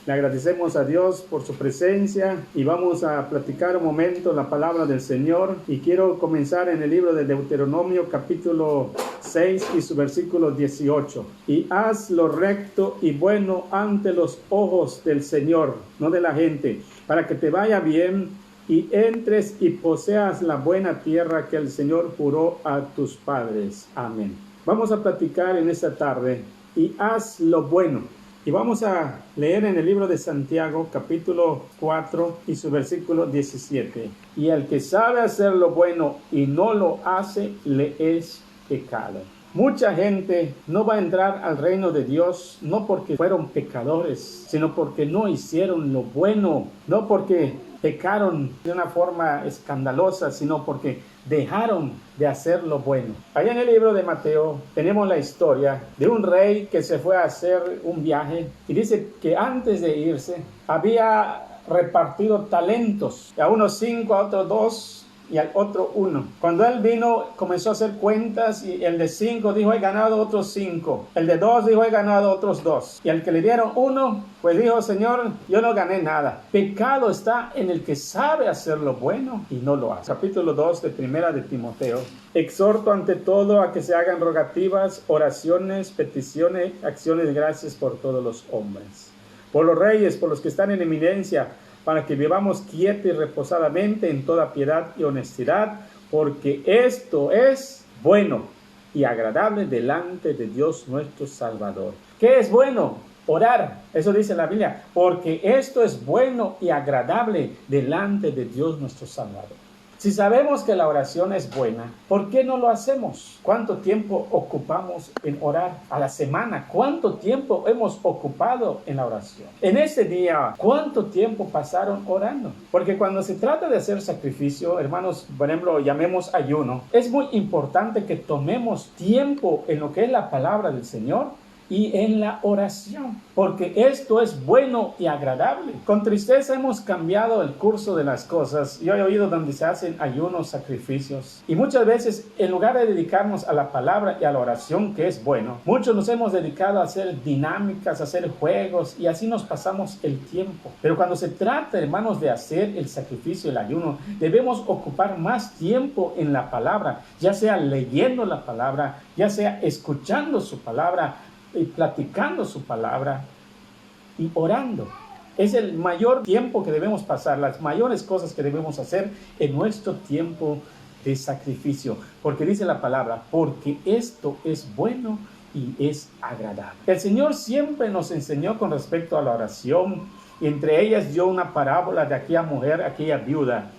Le agradecemos a Dios por su presencia y vamos a platicar un momento la palabra del Señor. Y quiero comenzar en el libro de Deuteronomio capítulo 6 y su versículo 18. Y haz lo recto y bueno ante los ojos del Señor, no de la gente, para que te vaya bien y entres y poseas la buena tierra que el Señor juró a tus padres. Amén. Vamos a platicar en esta tarde y haz lo bueno. Y vamos a leer en el libro de Santiago, capítulo 4 y su versículo 17. Y el que sabe hacer lo bueno y no lo hace, le es pecado. Mucha gente no va a entrar al reino de Dios, no porque fueron pecadores, sino porque no hicieron lo bueno, no porque pecaron de una forma escandalosa, sino porque dejaron de hacer lo bueno. Allá en el libro de Mateo tenemos la historia de un rey que se fue a hacer un viaje y dice que antes de irse había repartido talentos, a unos 5, a otros 2 y al otro 1. Cuando él vino, comenzó a hacer cuentas y el de 5 dijo, he ganado otros 5. El de 2 dijo, he ganado otros 2. Y al que le dieron 1, pues dijo, Señor, yo no gané nada. Pecado está en el que sabe hacer lo bueno y no lo hace. Capítulo 2 de Primera de Timoteo. Exhorto ante todo a que se hagan rogativas, oraciones, peticiones, acciones de gracias por todos los hombres. Por los reyes, por los que están en eminencia, para que vivamos quietos y reposadamente en toda piedad y honestidad, porque esto es bueno y agradable delante de Dios nuestro Salvador. ¿Qué es bueno? Orar. Eso dice la Biblia, porque esto es bueno y agradable delante de Dios nuestro Salvador. Si sabemos que la oración es buena, ¿por qué no lo hacemos? ¿Cuánto tiempo ocupamos en orar a la semana? ¿Cuánto tiempo hemos ocupado en la oración? En este día, ¿cuánto tiempo pasaron orando? Porque cuando se trata de hacer sacrificio, hermanos, por ejemplo, llamemos ayuno, es muy importante que tomemos tiempo en lo que es la palabra del Señor y en la oración, porque esto es bueno y agradable. Con tristeza hemos cambiado el curso de las cosas. Yo he oído donde se hacen ayunos, sacrificios, y muchas veces en lugar de dedicarnos a la palabra y a la oración, que es bueno, muchos nos hemos dedicado a hacer dinámicas, a hacer juegos, y así nos pasamos el tiempo. Pero cuando se trata, hermanos, de hacer el sacrificio, el ayuno, debemos ocupar más tiempo en la palabra, ya sea leyendo la palabra, ya sea escuchando su palabra, y platicando su palabra y orando. Es el mayor tiempo que debemos pasar, las mayores cosas que debemos hacer en nuestro tiempo de sacrificio, porque dice la palabra, porque esto es bueno y es agradable. El Señor siempre nos enseñó con respecto a la oración, y entre ellas dio una parábola de aquella mujer, aquella viuda,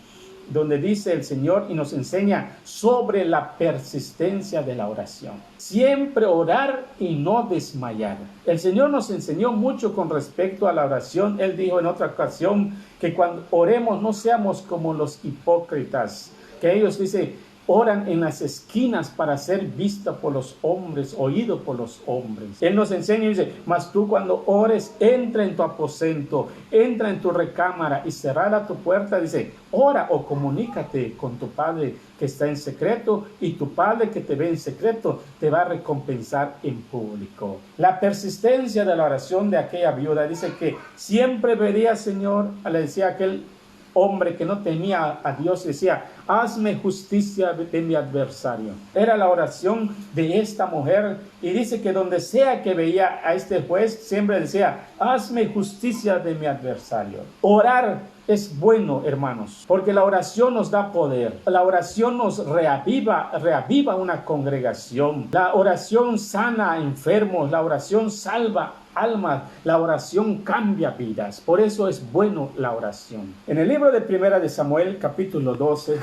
donde dice el Señor y nos enseña sobre la persistencia de la oración. Siempre orar y no desmayar. El Señor nos enseñó mucho con respecto a la oración. Él dijo en otra ocasión que cuando oremos no seamos como los hipócritas, que ellos dicen, oran en las esquinas para ser vista por los hombres, oído por los hombres. Él nos enseña y dice, mas tú cuando ores, entra en tu aposento, entra en tu recámara y cerrada tu puerta, dice, ora o comunícate con tu Padre que está en secreto, y tu Padre que te ve en secreto te va a recompensar en público. La persistencia de la oración de aquella viuda dice que siempre vería, Señor, le decía aquel hombre que no temía a Dios, decía, hazme justicia de mi adversario. Era la oración de esta mujer, y dice que donde sea que veía a este juez, siempre decía, hazme justicia de mi adversario. Orar es bueno, hermanos, porque la oración nos da poder. La oración nos reaviva una congregación. La oración sana a enfermos, la oración salva almas, la oración cambia vidas. Por eso es bueno la oración. En el libro de Primera de Samuel, capítulo 12,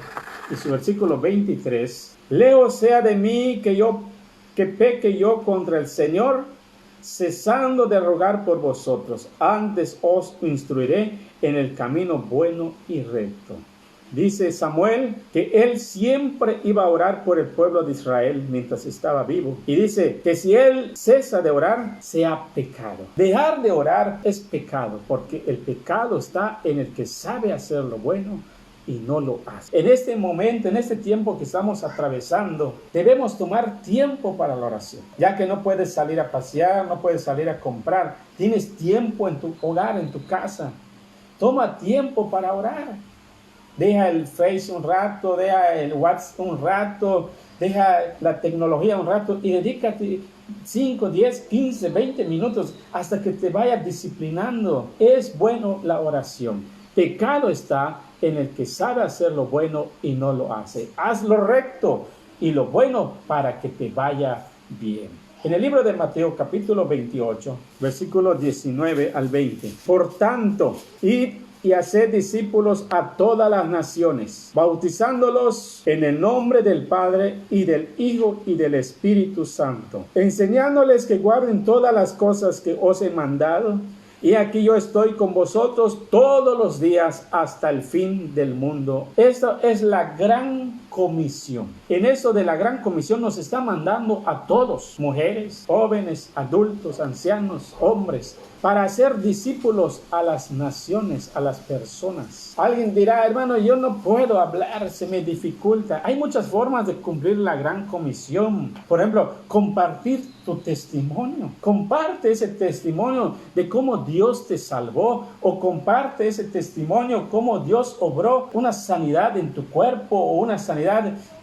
y su versículo 23, lejos sea de mí que peque yo contra el Señor, cesando de rogar por vosotros, antes os instruiré en el camino bueno y recto. Dice Samuel que él siempre iba a orar por el pueblo de Israel mientras estaba vivo. Y dice que si él cesa de orar, sea pecado. Dejar de orar es pecado, porque el pecado está en el que sabe hacer lo bueno y no lo hace. En este momento, en este tiempo que estamos atravesando, debemos tomar tiempo para la oración, ya que no puedes salir a pasear, no puedes salir a comprar, tienes tiempo en tu hogar, en tu casa. Toma tiempo para orar. Deja el Face un rato, deja el WhatsApp un rato, deja la tecnología un rato y dedícate 5, 10, 15, 20 minutos hasta que te vayas disciplinando. Es bueno la oración. Pecado está en el que sabe hacer lo bueno y no lo hace. Haz lo recto y lo bueno para que te vaya bien. En el libro de Mateo capítulo 28, versículos 19 al 20. Por tanto, id y haced discípulos a todas las naciones, bautizándolos en el nombre del Padre y del Hijo y del Espíritu Santo, enseñándoles que guarden todas las cosas que os he mandado. Y aquí yo estoy con vosotros todos los días hasta el fin del mundo. Esta es la gran comisión. En eso de la gran comisión nos está mandando a todos, mujeres, jóvenes, adultos, ancianos, hombres, para hacer discípulos a las naciones, a las personas. Alguien dirá, hermano, yo no puedo hablar, se me dificulta. Hay muchas formas de cumplir la gran comisión. Por ejemplo, compartir tu testimonio. Comparte ese testimonio de cómo Dios te salvó, o comparte ese testimonio cómo Dios obró una sanidad en tu cuerpo o una sanidad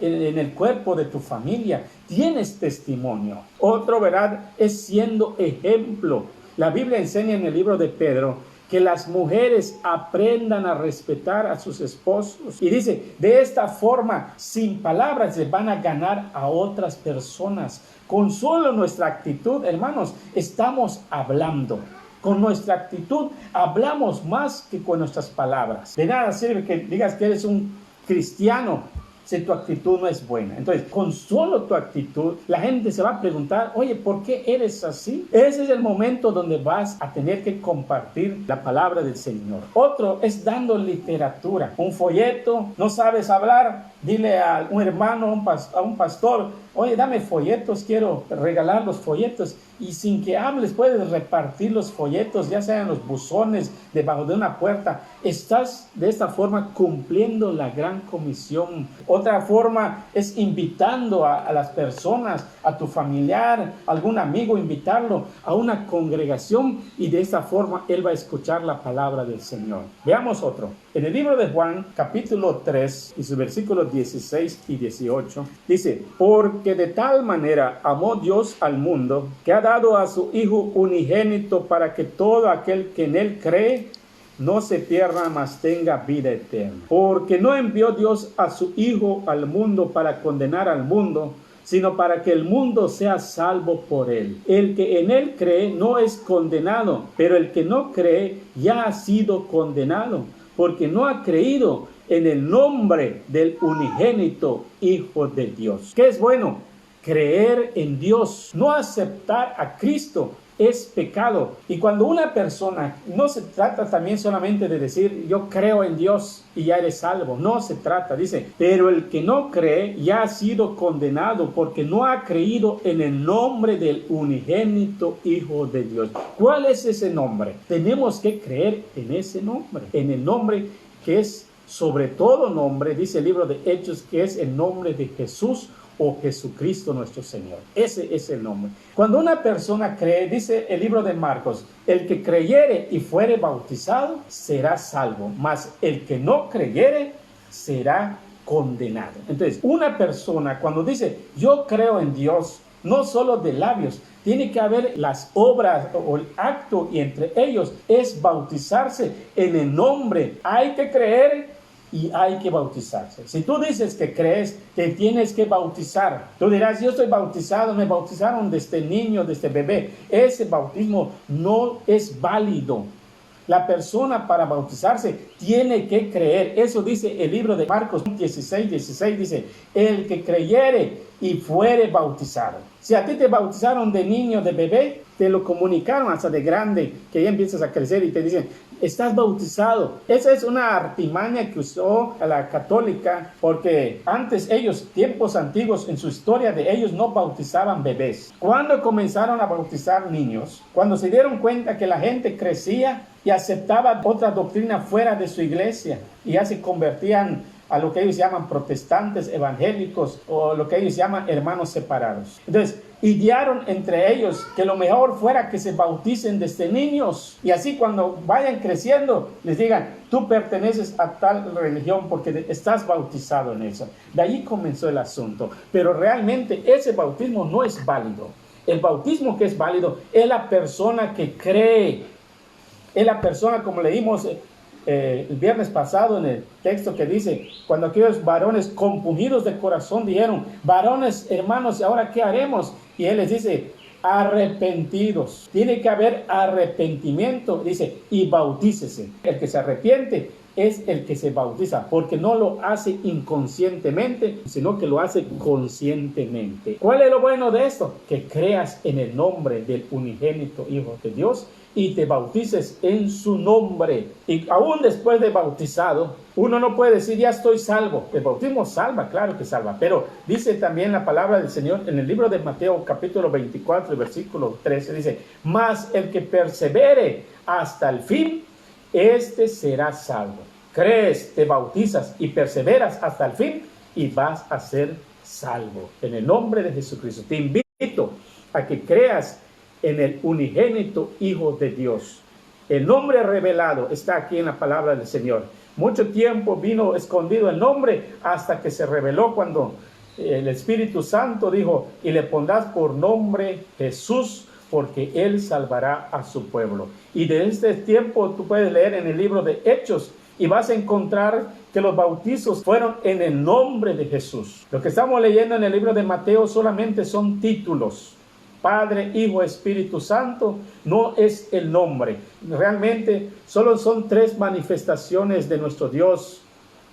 en el cuerpo de tu familia. Tienes testimonio. Otro, ¿verdad?, es siendo ejemplo. La Biblia enseña en el libro de Pedro que las mujeres aprendan a respetar a sus esposos. Y dice, de esta forma, sin palabras, se van a ganar a otras personas. Con solo nuestra actitud, hermanos, estamos hablando. Con nuestra actitud hablamos más que con nuestras palabras. De nada sirve que digas que eres un cristiano si tu actitud no es buena. Entonces, con solo tu actitud, la gente se va a preguntar, oye, ¿por qué eres así? Ese es el momento donde vas a tener que compartir la palabra del Señor. Otro es dando literatura. Un folleto, no sabes hablar, dile a un hermano, a un pastor, oye, dame folletos, quiero regalar los folletos. Y sin que hables, puedes repartir los folletos, ya sean los buzones, debajo de una puerta. Estás de esta forma cumpliendo la gran comisión. Otra forma es invitando a las personas, a tu familiar, a algún amigo, invitarlo a una congregación, y de esta forma él va a escuchar la palabra del Señor. Veamos otro. En el libro de Juan, capítulo 3, y sus versículos 16 y 18, dice, porque de tal manera amó Dios al mundo, que ha dado a su Hijo unigénito, para que todo aquel que en él cree no se pierda, mas tenga vida eterna. Porque no envió Dios a su Hijo al mundo para condenar al mundo, sino para que el mundo sea salvo por él. El que en él cree no es condenado, pero el que no cree ya ha sido condenado, porque no ha creído en el nombre del unigénito Hijo de Dios. ¿Qué es bueno? Creer en Dios. No aceptar a Cristo es pecado. Y cuando una persona, no se trata también solamente de decir yo creo en Dios y ya eres salvo. No se trata, dice, pero el que no cree ya ha sido condenado, porque no ha creído en el nombre del unigénito Hijo de Dios. ¿Cuál es ese nombre? Tenemos que creer en ese nombre, en el nombre que es sobre todo nombre, dice el libro de Hechos, que es el nombre de Jesús o Jesucristo nuestro Señor. Ese es el nombre. Cuando una persona cree, dice el libro de Marcos, el que creyere y fuere bautizado será salvo, mas el que no creyere será condenado. Entonces, una persona cuando dice yo creo en Dios, no solo de labios, tiene que haber las obras o el acto, y entre ellos es bautizarse en el nombre. Hay que creer y hay que bautizarse. Si tú dices que crees, te tienes que bautizar. Tú dirás, yo estoy bautizado, me bautizaron desde niño, desde bebé. Ese bautismo no es válido. La persona para bautizarse tiene que creer. Eso dice el libro de Marcos 16, dice, el que creyere y fuere bautizado. Si a ti te bautizaron de niño, de bebé, te lo comunicaron hasta de grande, que ya empiezas a crecer y te dicen, estás bautizado. Esa es una artimaña que usó a la católica, porque antes ellos, tiempos antiguos, en su historia de ellos no bautizaban bebés. Cuando comenzaron a bautizar niños, cuando se dieron cuenta que la gente crecía y aceptaba otra doctrina fuera de su iglesia y ya se convertían a lo que ellos llaman protestantes evangélicos o lo que ellos llaman hermanos separados. Entonces, idearon entre ellos que lo mejor fuera que se bauticen desde niños y así cuando vayan creciendo les digan, tú perteneces a tal religión porque estás bautizado en eso. De ahí comenzó el asunto, pero realmente ese bautismo no es válido. El bautismo que es válido es la persona que cree, es la persona, como leímos el viernes pasado en el texto que dice, cuando aquellos varones compungidos de corazón dijeron, varones hermanos, ¿y ahora qué haremos? Y él les dice, arrepentidos. Tiene que haber arrepentimiento, dice, y bautícese. El que se arrepiente es el que se bautiza, porque no lo hace inconscientemente, sino que lo hace conscientemente. ¿Cuál es lo bueno de esto? Que creas en el nombre del unigénito Hijo de Dios y te bautices en su nombre. Y aún después de bautizado, uno no puede decir, ya estoy salvo. El bautismo salva, claro que salva, pero dice también la palabra del Señor en el libro de Mateo capítulo 24, versículo 13, dice, mas el que persevere hasta el fin, este será salvo. Crees, te bautizas y perseveras hasta el fin y vas a ser salvo. En el nombre de Jesucristo te invito a que creas en el unigénito Hijo de Dios. El nombre revelado está aquí en la palabra del Señor. Mucho tiempo vino escondido el nombre hasta que se reveló cuando el Espíritu Santo dijo, y le pondrás por nombre Jesús, porque Él salvará a su pueblo. Y de este tiempo tú puedes leer en el libro de Hechos y vas a encontrar que los bautizos fueron en el nombre de Jesús. Lo que estamos leyendo en el libro de Mateo solamente son títulos. Padre, Hijo, Espíritu Santo, no es el nombre. Realmente solo son tres manifestaciones de nuestro Dios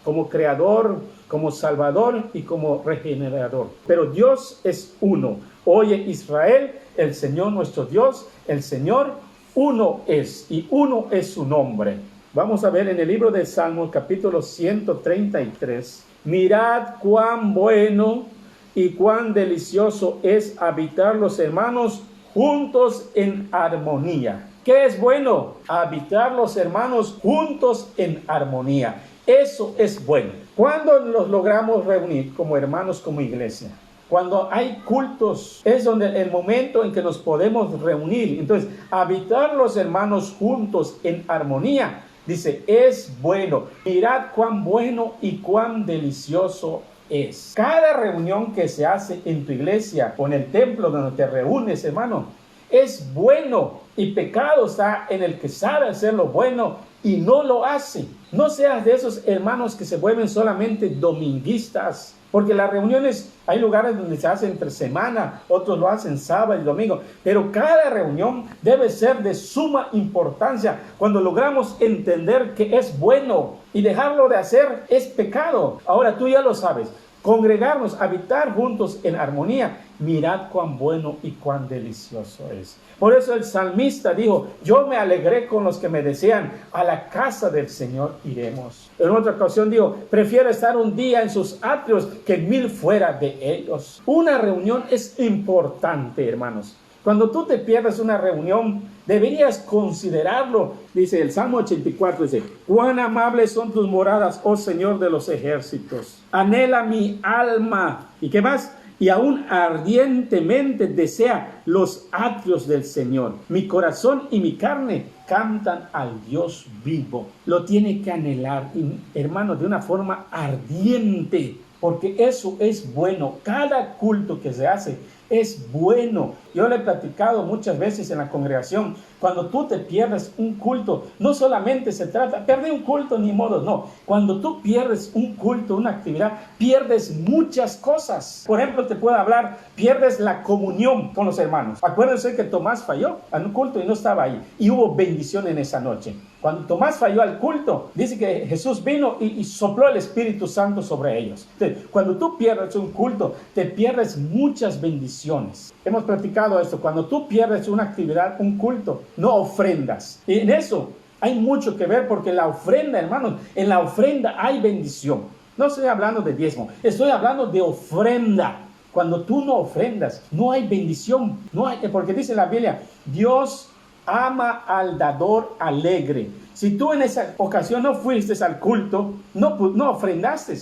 como creador, como salvador y como regenerador. Pero Dios es uno. Oye Israel, el Señor nuestro Dios, el Señor uno es y uno es su nombre. Vamos a ver en el libro de Salmos capítulo 133. Mirad cuán bueno y cuán delicioso es habitar los hermanos juntos en armonía. ¿Qué es bueno? Habitar los hermanos juntos en armonía. Eso es bueno. ¿Cuándo los logramos reunir como hermanos, como iglesia? Cuando hay cultos, es donde el momento en que nos podemos reunir. Entonces, habitar los hermanos juntos en armonía, dice, es bueno. Mirad cuán bueno y cuán delicioso es. Cada reunión que se hace en tu iglesia o en el templo donde te reúnes, hermano, es bueno. Y pecado está en el que sabe hacer lo bueno y no lo hace. No seas de esos hermanos que se vuelven solamente dominguistas. Porque las reuniones, hay lugares donde se hacen entre semana, otros lo hacen sábado y domingo, pero cada reunión debe ser de suma importancia cuando logramos entender que es bueno y dejarlo de hacer es pecado. Ahora tú ya lo sabes, congregarnos, habitar juntos en armonía, mirad cuán bueno y cuán delicioso es. Por eso el salmista dijo, yo me alegré con los que me decían, a la casa del Señor iremos. En otra ocasión dijo, prefiero estar un día en sus atrios que 1000 fuera de ellos. Una reunión es importante, hermanos. Cuando tú te pierdes una reunión, deberías considerarlo. Dice el Salmo 84, dice, cuán amables son tus moradas, oh Señor de los ejércitos. Anhela mi alma. ¿Y qué más? Y aún ardientemente desea los atrios del Señor. Mi corazón y mi carne cantan al Dios vivo. Lo tiene que anhelar, hermano, de una forma ardiente, porque eso es bueno. Cada culto que se hace es bueno. Yo le he platicado muchas veces en la congregación, cuando tú te pierdes un culto, no solamente se trata, perder un culto ni modo, no. Cuando tú pierdes un culto, una actividad, pierdes muchas cosas. Por ejemplo, te puedo hablar, pierdes la comunión con los hermanos. Acuérdense que Tomás falló en un culto y no estaba ahí, y hubo bendición en esa noche. Cuando Tomás falló al culto, dice que Jesús vino y sopló el Espíritu Santo sobre ellos. Entonces, cuando tú pierdes un culto, te pierdes muchas bendiciones. Hemos platicado esto, cuando tú pierdes una actividad, un culto, no ofrendas. Y en eso hay mucho que ver, porque la ofrenda, hermanos, en la ofrenda hay bendición. No estoy hablando de diezmo, estoy hablando de ofrenda. Cuando tú no ofrendas, no hay bendición. No hay, porque dice la Biblia, Dios ama al dador alegre. Si tú en esa ocasión no fuiste al culto, no ofrendaste.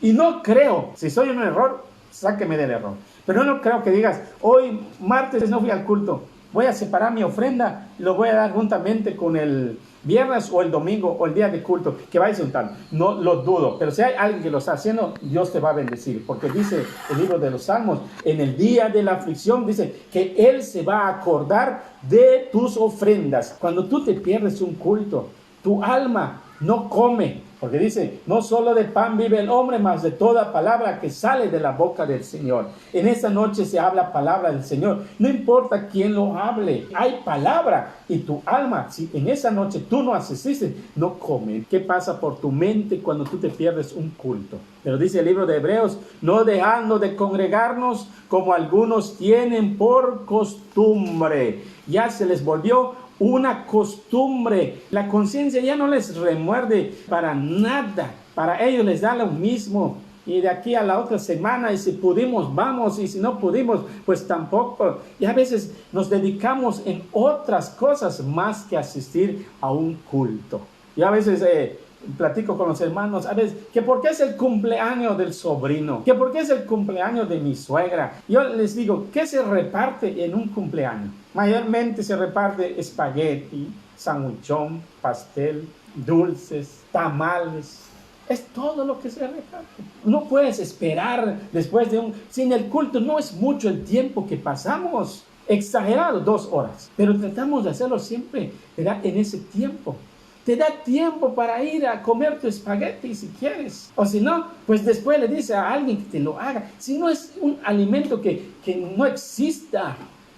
Y no creo, si soy en un error, sáqueme del error. Pero no creo que digas, hoy martes no fui al culto, voy a separar mi ofrenda y lo voy a dar juntamente con el viernes o el domingo o el día de culto, que vayas a juntar. No lo dudo, pero si hay alguien que lo está haciendo, Dios te va a bendecir, porque dice el libro de los Salmos, en el día de la aflicción, dice que Él se va a acordar de tus ofrendas. Cuando tú te pierdes un culto, tu alma no come, porque dice, no solo de pan vive el hombre, mas de toda palabra que sale de la boca del Señor. En esta noche se habla palabra del Señor. No importa quién lo hable, hay palabra. Y tu alma, si en esa noche tú no asististe, no come. ¿Qué pasa por tu mente cuando tú te pierdes un culto? Pero dice el libro de Hebreos, no dejando de congregarnos como algunos tienen por costumbre. Ya se les volvió una costumbre. La conciencia ya no les remuerde para nada. Para ellos les da lo mismo. Y de aquí a la otra semana, y si pudimos, vamos. Y si no pudimos, pues tampoco. Y a veces nos dedicamos en otras cosas más que asistir a un culto. Y a veces platico con los hermanos, a veces, que por qué es el cumpleaños del sobrino, que por qué es el cumpleaños de mi suegra. Yo les digo, ¿qué se reparte en un cumpleaños? Mayormente se reparte espagueti, sandwichón, pastel, dulces, tamales. Es todo lo que se reparte. No puedes esperar después de sin el culto no es mucho el tiempo que pasamos. Exagerado, 2 horas. Pero tratamos de hacerlo siempre, ¿verdad? En ese tiempo. Te da tiempo para ir a comer tu espagueti si quieres. O si no, pues después le dice a alguien que te lo haga. Si no es un alimento que no exista.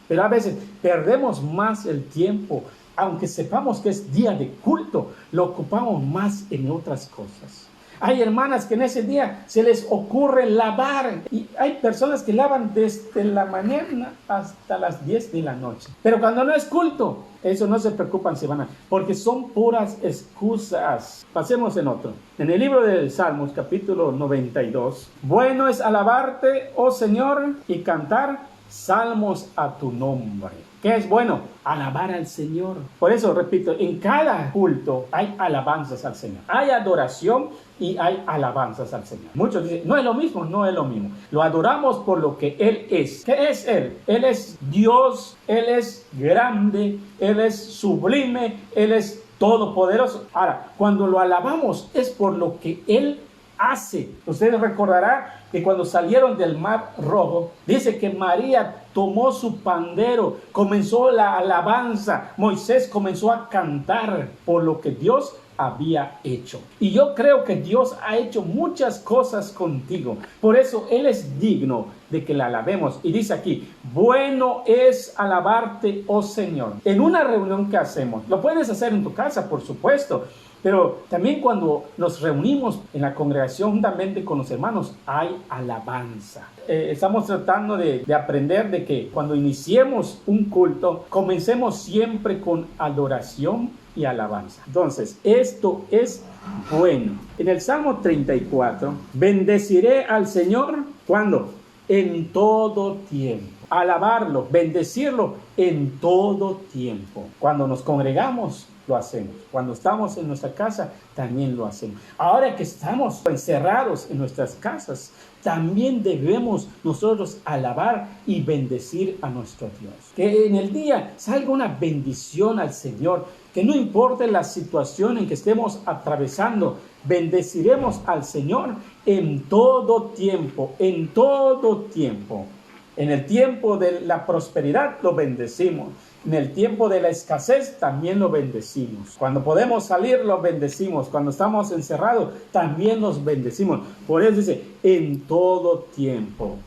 Pero a veces perdemos más el tiempo. Aunque sepamos que es día de culto, lo ocupamos más en otras cosas. Hay hermanas que en ese día se les ocurre lavar. Y hay personas que lavan desde la mañana hasta las 10 de la noche. Pero cuando no es culto, eso no se preocupan si van a... Porque son puras excusas. Pasemos en otro. En el libro de Salmos, capítulo 92. Bueno es alabarte, oh Señor, y cantar salmos a tu nombre. ¿Qué es bueno? Alabar al Señor. Por eso, repito, en cada culto hay alabanzas al Señor. Hay adoración y hay alabanzas al Señor. Muchos dicen, no es lo mismo, no es lo mismo. Lo adoramos por lo que Él es. ¿Qué es Él? Él es Dios, Él es grande, Él es sublime, Él es todopoderoso. Ahora, cuando lo alabamos es por lo que Él hace. Ustedes recordarán que cuando salieron del Mar Rojo, dice que María tomó su pandero, comenzó la alabanza, Moisés comenzó a cantar por lo que Dios había hecho. Y yo creo que Dios ha hecho muchas cosas contigo. Por eso Él es digno de que la alabemos. Y dice aquí, bueno es alabarte, oh Señor. En una reunión que hacemos, lo puedes hacer en tu casa, por supuesto, pero también cuando nos reunimos en la congregación juntamente con los hermanos, hay alabanza. Estamos tratando de aprender de que cuando iniciemos un culto, comencemos siempre con adoración y alabanza. Entonces, esto es bueno. En el Salmo 34, bendeciré al Señor, ¿cuándo? En todo tiempo. Alabarlo, bendecirlo en todo tiempo. Cuando nos congregamos, lo hacemos. Cuando estamos en nuestra casa, también lo hacemos. Ahora que estamos encerrados en nuestras casas, también debemos nosotros alabar y bendecir a nuestro Dios. Que en el día salga una bendición al Señor, que no importe la situación en que estemos atravesando, bendeciremos al Señor en todo tiempo, en todo tiempo. En el tiempo de la prosperidad lo bendecimos. En el tiempo de la escasez también lo bendecimos. Cuando podemos salir lo bendecimos. Cuando estamos encerrados también los bendecimos. Por eso dice, en todo tiempo.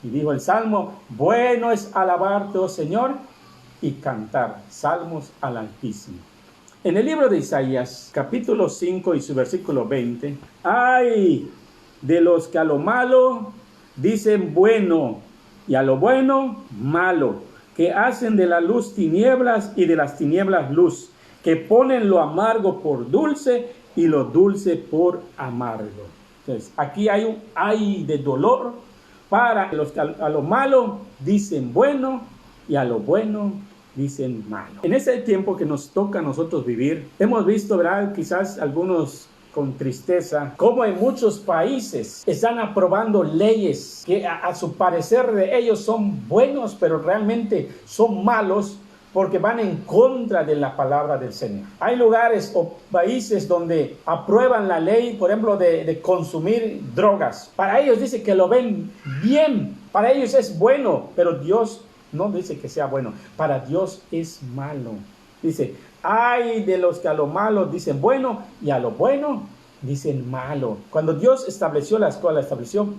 Y dijo el Salmo, bueno es alabarte, oh Señor, y cantar salmos al Altísimo. En el libro de Isaías, capítulo 5 y su versículo 20, ay de los que a lo malo dicen bueno, y a lo bueno malo, que hacen de la luz tinieblas y de las tinieblas luz, que ponen lo amargo por dulce y lo dulce por amargo. Entonces, aquí hay un ay de dolor para los que a lo malo dicen bueno y a lo bueno dicen malo. En ese tiempo que nos toca a nosotros vivir, hemos visto, ¿verdad? Quizás algunos con tristeza, como en muchos países están aprobando leyes que a su parecer de ellos son buenos, pero realmente son malos, porque van en contra de la palabra del Señor. Hay lugares o países donde aprueban la ley, por ejemplo, de consumir drogas. Para ellos dice que lo ven bien, para ellos es bueno, pero Dios no dice que sea bueno. Para Dios es malo. Dice, hay de los que a lo malo dicen bueno y a lo bueno dicen malo. Cuando Dios estableció la escuela,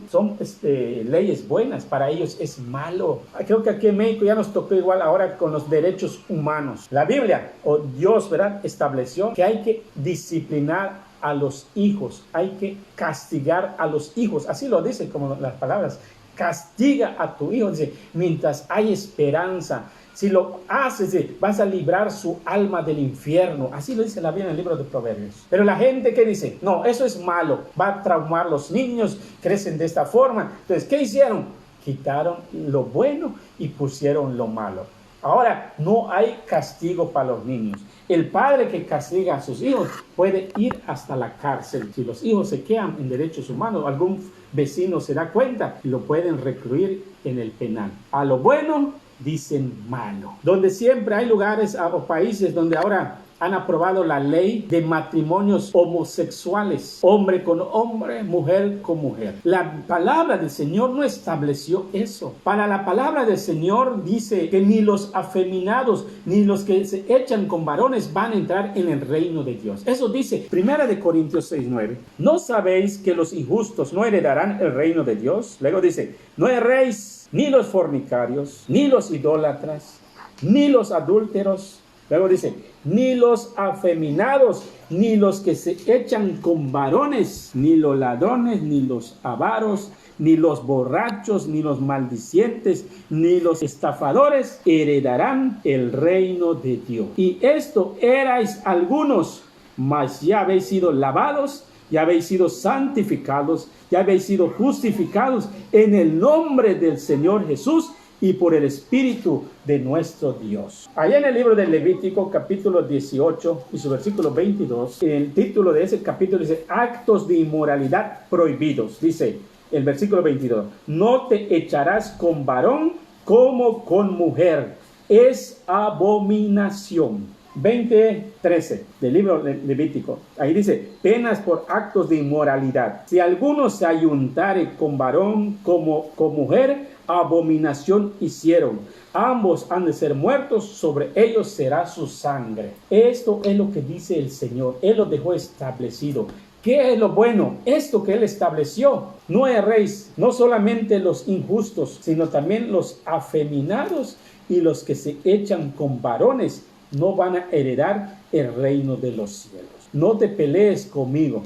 son leyes buenas, para ellos es malo. Creo que aquí en México ya nos tocó igual ahora con los derechos humanos. La Biblia, o Dios, ¿verdad?, estableció que hay que disciplinar a los hijos, hay que castigar a los hijos. Así lo dice como las palabras. Castiga a tu hijo, dice, mientras hay esperanza. Si lo haces, vas a librar su alma del infierno. Así lo dice la Biblia en el libro de Proverbios. Pero la gente que dice, no, eso es malo, va a traumar los niños, crecen de esta forma. Entonces, ¿qué hicieron? Quitaron lo bueno y pusieron lo malo. Ahora, no hay castigo para los niños. El padre que castiga a sus hijos puede ir hasta la cárcel. Si los hijos se quedan en derechos humanos, algún vecino se da cuenta y lo pueden recluir en el penal. A lo bueno dicen malo. Donde siempre hay lugares o países donde ahora han aprobado la ley de matrimonios homosexuales, hombre con hombre, mujer con mujer. La palabra del Señor no estableció eso. Para la palabra del Señor dice que ni los afeminados, ni los que se echan con varones van a entrar en el reino de Dios. Eso dice 1 Corintios 6:9. ¿No sabéis que los injustos no heredarán el reino de Dios? Luego dice, no erréis ni los fornicarios, ni los idólatras, ni los adúlteros. Luego dice, ni los afeminados, ni los que se echan con varones, ni los ladrones, ni los avaros, ni los borrachos, ni los maldicientes, ni los estafadores heredarán el reino de Dios. Y esto erais algunos, mas ya habéis sido lavados, ya habéis sido santificados, ya habéis sido justificados en el nombre del Señor Jesús y por el Espíritu de nuestro Dios. Allá en el libro de Levítico, capítulo 18 y su versículo 22, el título de ese capítulo dice, actos de inmoralidad prohibidos. Dice el versículo 22, no te echarás con varón como con mujer, es abominación. 20:13 del libro de Levítico. Ahí dice, penas por actos de inmoralidad. Si alguno se ayuntare con varón como con mujer, abominación hicieron. Ambos han de ser muertos, sobre ellos será su sangre. Esto es lo que dice el Señor. Él lo dejó establecido. ¿Qué es lo bueno? Esto que Él estableció. No erréis, no solamente los injustos, sino también los afeminados y los que se echan con varones no van a heredar el reino de los cielos. No te pelees conmigo.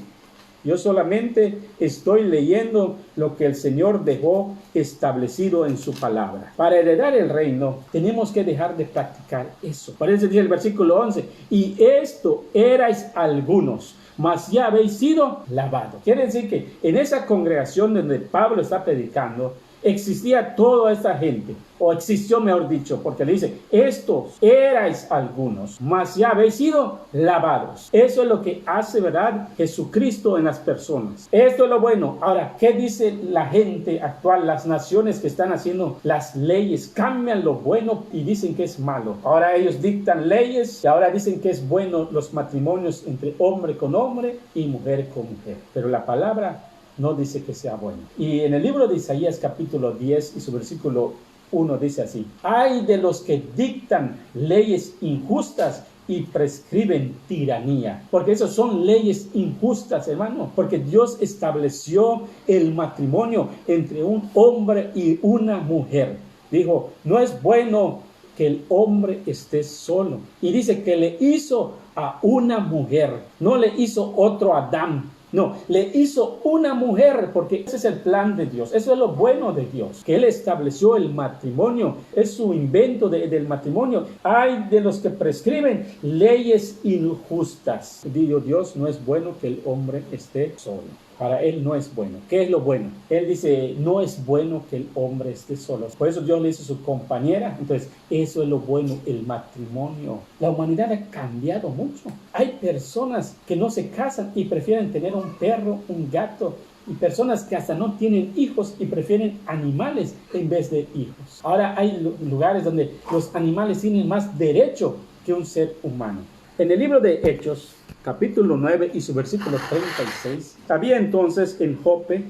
Yo solamente estoy leyendo lo que el Señor dejó establecido en su palabra. Para heredar el reino, tenemos que dejar de practicar eso. Parece decir el versículo 11, y esto erais algunos, mas ya habéis sido lavados. Quiere decir que en esa congregación donde Pablo está predicando, existía toda esta gente, o existió mejor dicho, porque le dice, estos erais algunos, mas ya habéis sido lavados. Eso es lo que hace, ¿verdad?, Jesucristo en las personas. Esto es lo bueno. Ahora, ¿qué dice la gente actual? Las naciones que están haciendo las leyes, cambian lo bueno y dicen que es malo. Ahora ellos dictan leyes y ahora dicen que es bueno los matrimonios entre hombre con hombre y mujer con mujer. Pero la palabra no dice que sea bueno. Y en el libro de Isaías capítulo 10 y su versículo 1 dice así, ay de los que dictan leyes injustas y prescriben tiranía. Porque esas son leyes injustas, hermano. Porque Dios estableció el matrimonio entre un hombre y una mujer. Dijo, no es bueno que el hombre esté solo. Y dice que le hizo a una mujer. No le hizo otro Adán. No, le hizo una mujer, porque ese es el plan de Dios. Eso es lo bueno de Dios, que Él estableció el matrimonio. Es su invento del matrimonio. Hay de los que prescriben leyes injustas. Digo, Dios, no es bueno que el hombre esté solo. Para él no es bueno. ¿Qué es lo bueno? Él dice, no es bueno que el hombre esté solo. Por eso Dios le hizo su compañera. Entonces, eso es lo bueno, el matrimonio. La humanidad ha cambiado mucho. Hay personas que no se casan y prefieren tener un perro, un gato, y personas que hasta no tienen hijos y prefieren animales en vez de hijos. Ahora hay lugares donde los animales tienen más derecho que un ser humano. En el libro de Hechos, capítulo 9 y su versículo 36, había entonces en Jope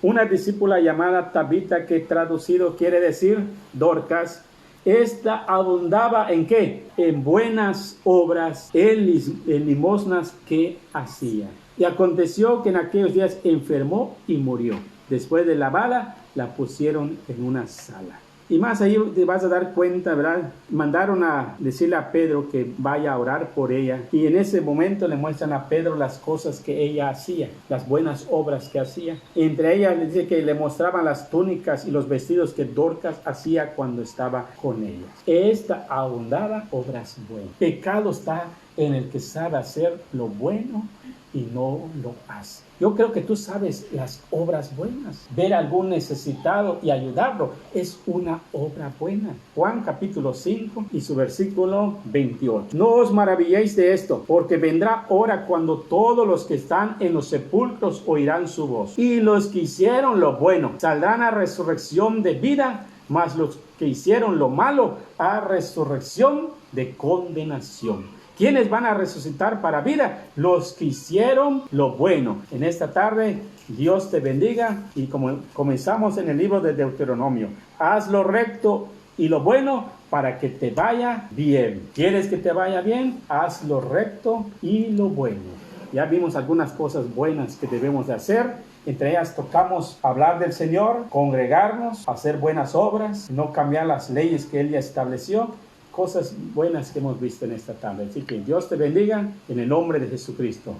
una discípula llamada Tabita, que traducido quiere decir Dorcas. Esta abundaba ¿en qué? En buenas obras, en limosnas que hacía. Y aconteció que en aquellos días enfermó y murió. Después de lavada, la pusieron en una sala. Y más ahí te vas a dar cuenta, ¿verdad? Mandaron a decirle a Pedro que vaya a orar por ella. Y en ese momento le muestran a Pedro las cosas que ella hacía, las buenas obras que hacía. Entre ellas le dice que le mostraban las túnicas y los vestidos que Dorcas hacía cuando estaba con ellas. Esta abundaba obras buenas. Pecado está en el que sabe hacer lo bueno y no lo hace. Yo creo que tú sabes las obras buenas. Ver a algún necesitado y ayudarlo es una obra buena. Juan capítulo 5 y su versículo 28. No os maravilléis de esto, porque vendrá hora cuando todos los que están en los sepulcros oirán su voz. Y los que hicieron lo bueno saldrán a resurrección de vida, mas los que hicieron lo malo a resurrección de condenación. ¿Quiénes van a resucitar para vida? Los que hicieron lo bueno. En esta tarde, Dios te bendiga. Y como comenzamos en el libro de Deuteronomio, haz lo recto y lo bueno para que te vaya bien. ¿Quieres que te vaya bien? Haz lo recto y lo bueno. Ya vimos algunas cosas buenas que debemos de hacer. Entre ellas tocamos hablar del Señor, congregarnos, hacer buenas obras, no cambiar las leyes que Él ya estableció. Cosas buenas que hemos visto en esta tarde. Así que Dios te bendiga en el nombre de Jesucristo.